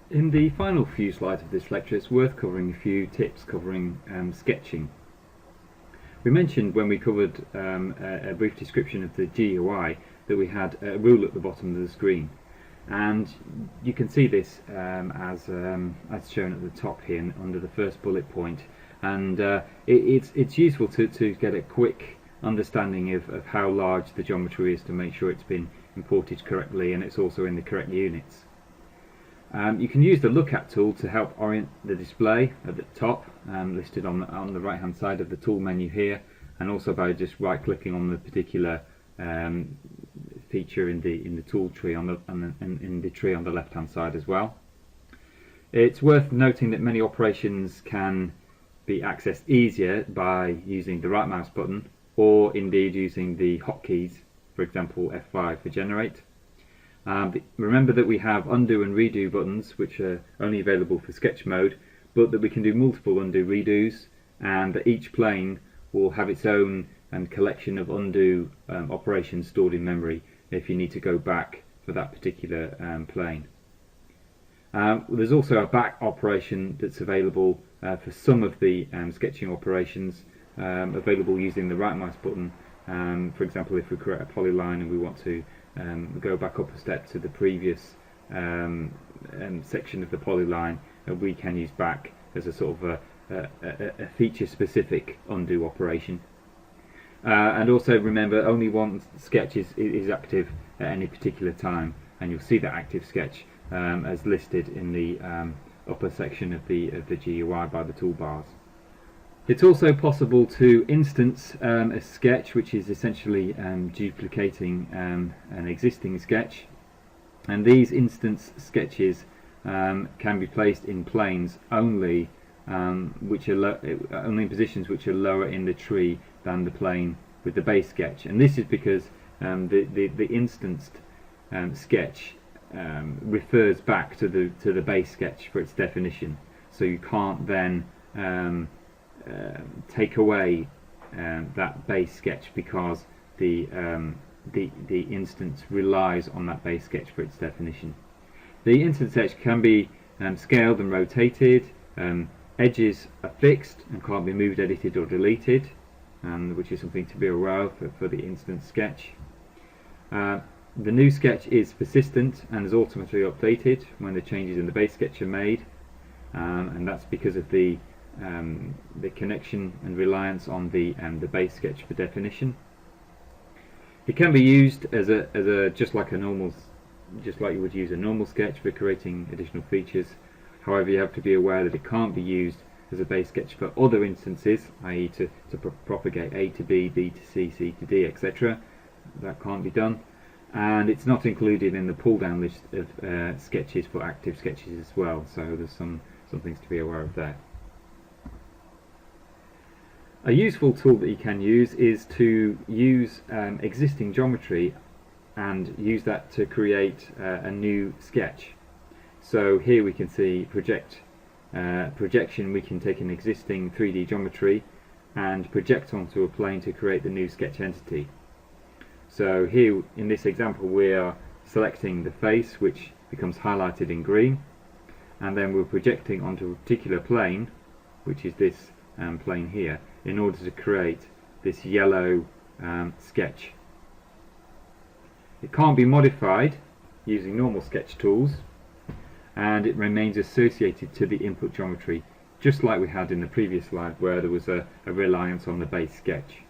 In the final few slides of this lecture, it's worth covering a few tips covering sketching. We mentioned when we covered a brief description of the GUI that we had a rule at the bottom of the screen, and you can see this as shown at the top here under the first bullet point, and it's useful to get a quick understanding of how large the geometry is to make sure it's been imported correctly and it's also in the correct units. You can use the Look At tool to help orient the display at the top, listed on the right hand side of the tool menu here, and also by just right clicking on the particular feature in the tool tree in the tree on the left hand side as well. It's worth noting that many operations can be accessed easier by using the right mouse button, or indeed using the hotkeys, for example F5 for generate. Remember that we have undo and redo buttons, which are only available for sketch mode, but that we can do multiple undo redos, and that each plane will have its own collection of undo operations stored in memory if you need to go back for that particular plane. There's also a back operation that's available for some of the sketching operations, available using the right mouse button. For example, if we create a polyline and we want to go back up a step to the previous section of the polyline, we can use back as a sort of a feature-specific undo operation. And also remember, only one sketch is active at any particular time, and you'll see that active sketch as listed in the upper section of the GUI by the toolbars. It's also possible to instance a sketch, which is essentially duplicating an existing sketch, and these instance sketches can be placed in planes only only in positions which are lower in the tree than the plane with the base sketch, and this is because the instanced sketch refers back to the base sketch for its definition, so you can't then take away that base sketch because the instance relies on that base sketch for its definition. The instance sketch can be scaled and rotated. Edges are fixed and can't be moved, edited or deleted, which is something to be aware of for the instance sketch. The new sketch is persistent and is automatically updated when the changes in the base sketch are made, and that's because of the connection and reliance on the base sketch for definition. It can be used as just like you would use a normal sketch for creating additional features. However, you have to be aware that it can't be used as a base sketch for other instances, i.e. to propagate A to B, B to C, C to D, etc. That can't be done, and it's not included in the pull down list of sketches for active sketches as well, so there's some things to be aware of there. A useful tool that you can use is to use existing geometry and use that to create a new sketch. So here we can see projection. We can take an existing 3D geometry and project onto a plane to create the new sketch entity. So here in this example we are selecting the face, which becomes highlighted in green, and then we're projecting onto a particular plane, which is this plane here, in order to create this yellow sketch. It can't be modified using normal sketch tools, and it remains associated to the input geometry, just like we had in the previous slide where there was a reliance on the base sketch.